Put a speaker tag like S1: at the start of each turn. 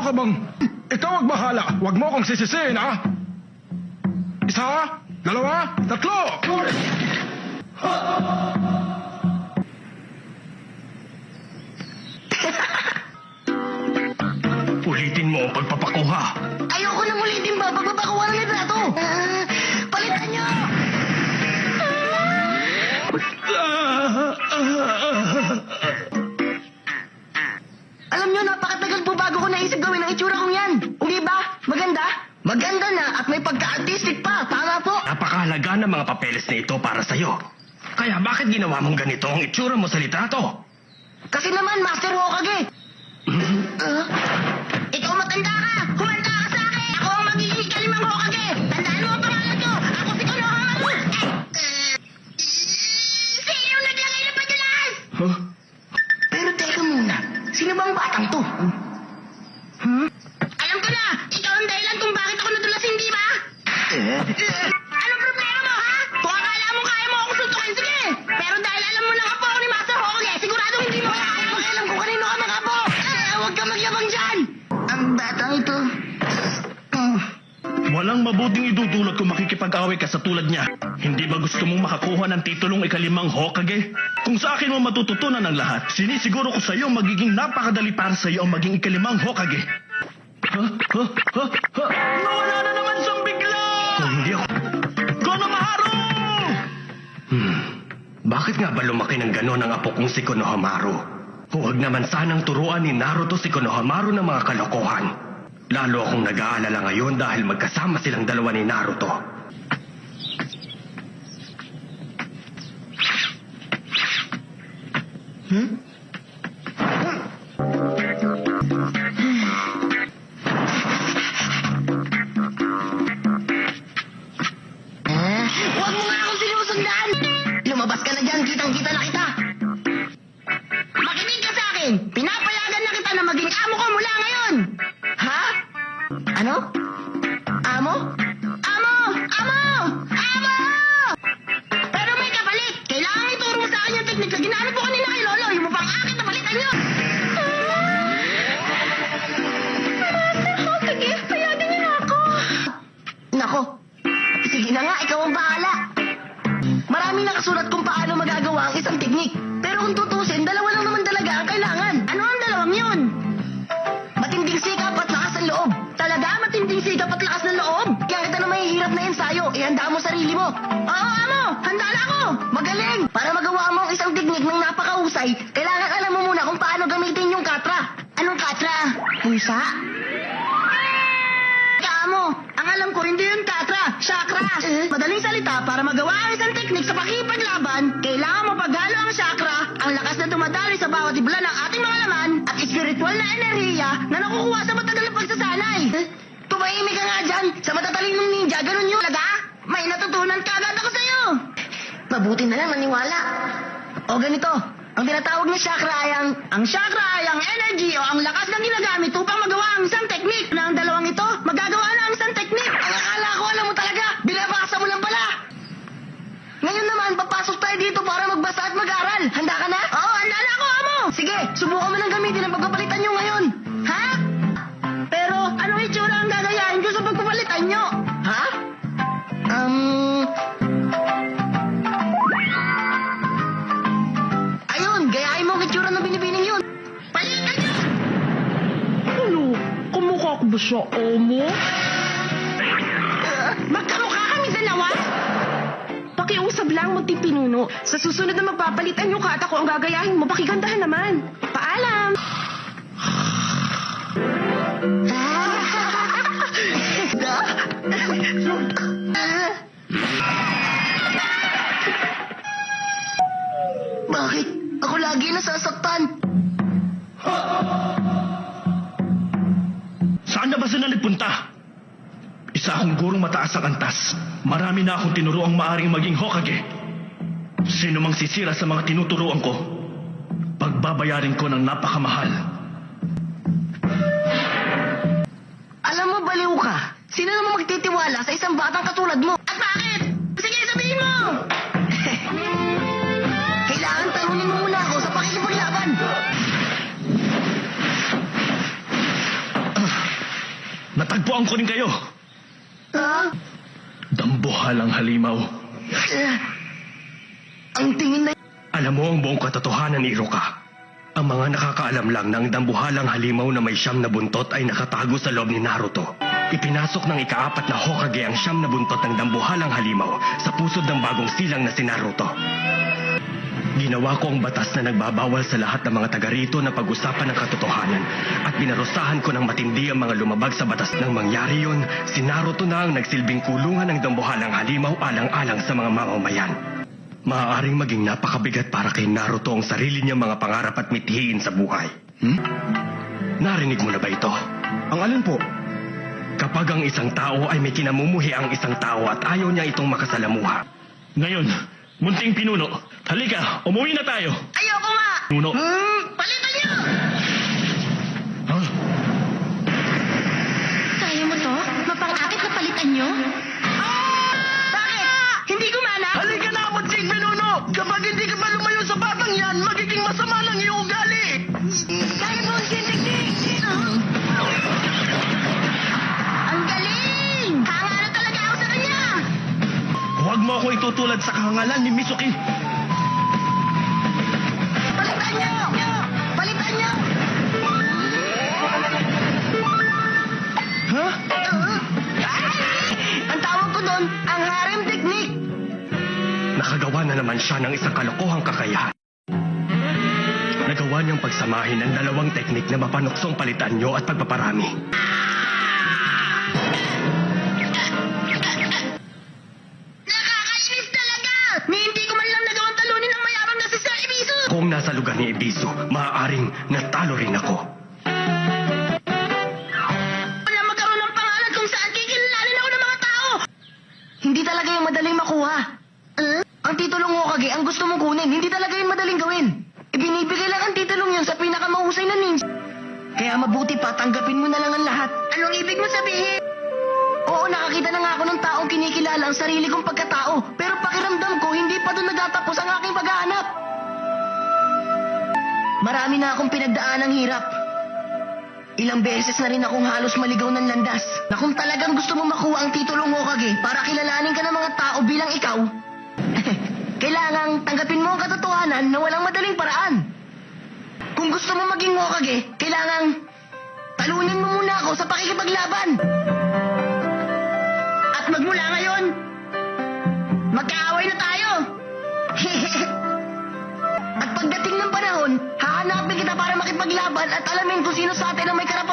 S1: ka bang... Ikaw ang bahala. Huwag mo akong sisisihin, ha? Isa, dalawa, tatlo! Ulitin mo ang pagpapakuha.
S2: Ayoko nang ulitin ba pagpapakuha ng litrato. Palitan nyo! Alam nyo, napakatagal po bago ko naisip gawin ang itsura kong yan. Hindi ba? Maganda? Maganda na at may pagka-artistic pa. Tama po.
S3: Napakahalaga ng mga papeles na ito para sa'yo. Kaya bakit ginawa mong ganito ang itsura mo sa litrato?
S2: Kasi naman, Master Hokage. Ikaw matanda ka! Humanda ka sa akin! Ako ang magiging ikalimang Hokage! Tandaan mo ang pangalan ko! Ako si Konohamaru! Sino naglagay ng padulas?
S3: Huh?
S2: Pero teka muna, sino bang batang to? Alam ko na! Ikaw ang dahilan kung bakit ako nadulas, hindi ba? Anong problema mo, ha? Kung akala mo kaya mo ako suntukin, sige! Pero dahil alam mo lang ako ni Master Hokage, siguradong hindi mo kaya mag-alam kung kanino ka makapo! Huwag ka magyabang dyan! Ang batang ito...
S3: Walang mabuting idudulot kung makikipag-away ka sa tulad niya. Hindi ba gusto mong makakuha ng titulong ikalimang Hokage? Kung sa akin mo matututunan ang lahat, sinisiguro ko sa iyo magiging napakadali para sa iyo ang maging ikalimang Hokage. Nawala na naman siyang bigla! Kung hindi ako... Konohamaru! Bakit nga ba lumaki ng gano'n ang apo kong si Konohamaru? Huwag naman sanang turuan ni Naruto si Konohamaru ng mga kalokohan. Lalo akong nag-aalala ngayon dahil magkasama silang dalawa ni Naruto.
S2: Huwag mo nga akong sinusundan! Lumabas ka na dyan, kitang-kita na kita! Makinig ka sa akin! Pinapayagan na kita na maging amo ko mula ngayon! Ha? Ano? Amo? Amo! Amo! Amo! Pero may kapalit! Kailangan ituro mo sa akin yung teknik na ginamit mo kanina kay Lolo! Yung mupang akin na palitan nyo! Master Hokage, payagan niyo na ako! Nako! Sige na nga, ikaw ang bahala! Marami nakasulat kung paano magagawa ang isang teknik. Pero kung tutusin, dalawa lang naman talaga ang kailangan. Ano ang dalawang yun? Matinding sikap at lakas ng loob. Talaga, matinding sikap at lakas ng loob? Kaya kita na mahihirap na ensayo, ihanda mo sarili mo. Oo, amo! Handa na ako! Magaling! Para magawa mo ang isang teknik ng napakahusay, kailangan alam mo muna kung paano gamitin yung katra. Anong katra? Pusa? Kaamo, ang alam ko hindi yun katra, chakra. Madaling salita, para magawa ang isang teknik sa pakipaglaban, kailangan mo pagalo ang chakra, ang lakas na dumadaloy sa bawat ibla ng ating mga laman, at espiritual na enerhiya na nakukuha sa matagal na pagsasanay. Tumahimik ka nga dyan, sa matatalinong ninja, ganun yun. Talaga? May natutunan ka agad ako sa'yo. Mabuti na lang maniwala. O ganito, ang tinatawag na chakra ay ang chakra ay ang energy o ang lakas na ginagamit upang magawa ang isang teknik. Na ang dalawang ito, magagawa na ang isang teknik. Ang akala ko alam mo talaga, binabasa mo lang pala. Ngayon naman, papasok tayo dito para magbasa at mag-aral. Handa ka na? Oo, handa na ako, amo. Sige, subukan mo ng gamitin ang pagpapalitan nyo ngayon. Ha? Pero, anong itsura ang gagayahin ko sa pagpapalitan nyo? Ha? Ayun, gayahin mo ang itsura ng binibining yun. Palitan nyo!
S4: Ano? Kamukha ko ba siya, Omo?
S2: Magkamukha kami dalawa?
S4: Pakiusap lang, munting pinuno. Sa susunod na magpapalitan yung kata ko ang gagayahin mo, pakigandahan naman. Paalam!
S2: Bakit? Ako lagi nasasaktan.
S3: Saan na ba sila nagpunta? Isa akong gurong mataas ang antas. Marami na akong tinuruang maaring maging Hokage. Sino mang sisira sa mga tinuturuan ko, pagbabayarin ko ng napakamahal.
S2: Alam mo, baliw ka. Sino naman magtitiwala sa isang batang katulad mo? At bakit? Sige, sabihin mo! Kailangan talunin mo muna ako sa pakikipaglaban.
S3: Tuturuan ko rin kayo.
S2: Ha?
S3: Dambuhalang halimaw.
S2: Ang tingin na...
S3: Alam mo ang buong katotohanan, Iroka. Ang mga nakakaalam lang na ang dambuhalang halimaw na may 9 na buntot ay nakatago sa loob ni Naruto. Ipinasok ng ika-4 na Hokage ang 9 na buntot ng dambuhalang halimaw sa pusod ng bagong silang na si Naruto. Ginawa ko ang batas na nagbabawal sa lahat ng mga taga rito na pag-usapan ng katotohanan at pinarusahan ko ng matindi ang mga lumabag sa batas. Nang mangyari yon, si Naruto na ang nagsilbing kulungan ng dambuhalang halimaw alang-alang sa mga mamamayan. Maaaring maging napakabigat para kay Naruto ang sarili niyang mga pangarap at mithiin sa buhay. Narinig mo na ba ito?
S1: Ang alin po?
S3: Kapag ang isang tao ay may kinamumuhi ang isang tao at ayaw niya itong makasalamuha. Ngayon, munting pinuno, halika, umuwi na tayo.
S2: Ayoko nga!
S3: Pinuno.
S2: Palitan niyo!
S3: Huh?
S4: Kaya mo to? Mapang-akit na palitan nyo?
S2: Bakit? Hindi gumana?
S3: Halika na, munting pinuno! Kapag hindi ka pa lumayo sa batang yan, magiging masama lang iyong ugali!
S2: Kaya mo ang siniknik! Ang galing! Hanga na talaga ako sa kanya!
S3: Huwag mo ako itutulad sa kahangalan ni Mizuki!
S2: Palitan niyo! Palitan niyo!
S3: Ha?
S2: Ang tawag ko doon, ang harem technique!
S3: Nakagawa na naman siya ng isang kalokohang kakayahan. Nagawa niyang pagsamahin ang dalawang teknik na mapanuksong palitan niyo at pagpaparami.
S2: Nakakainis talaga! Ni hindi ko man lang nagawang talunin ang mayabang na si Sir Ibisu!
S3: Kung nasa lugar ni Ebisu, maaaring natalo rin ako.
S2: Wala magkaroon ng pangalan kung saan kikilalin ako ng mga tao! Hindi talaga yung madaling makuha. Ang titulong Hokage, ang gusto mong kunin, hindi talaga yung madaling gawin. Ibinibigay lang ang titulong yun sa pinakamahusay na ninja. Kaya mabuti pa, tanggapin mo na lang ang lahat. Anong ibig mo sabihin? Oo, nakakita na nga ako ng taong kinikilala ang sarili kong pagkatao. Pero pakiramdam ko, hindi pa doon natatapos ang aking paghahanap. Marami na akong pinagdaan ng hirap. Ilang beses na rin akong halos maligaw ng landas. Na kung talagang gusto mo makuha ang titulong Hokage para kilalanin ka ng mga tao bilang ikaw, kailangang tanggapin mo ang katotohanan na walang madaling paraan. Kung gusto mo maging Hokage, kailangang talunin mo muna ako sa pakikipaglaban. At magmula ngayon, magkaaway na tayo. At pagdating ng panahon, hahanapin kita para makipaglaban at alamin kung sino sa atin ang may karapatan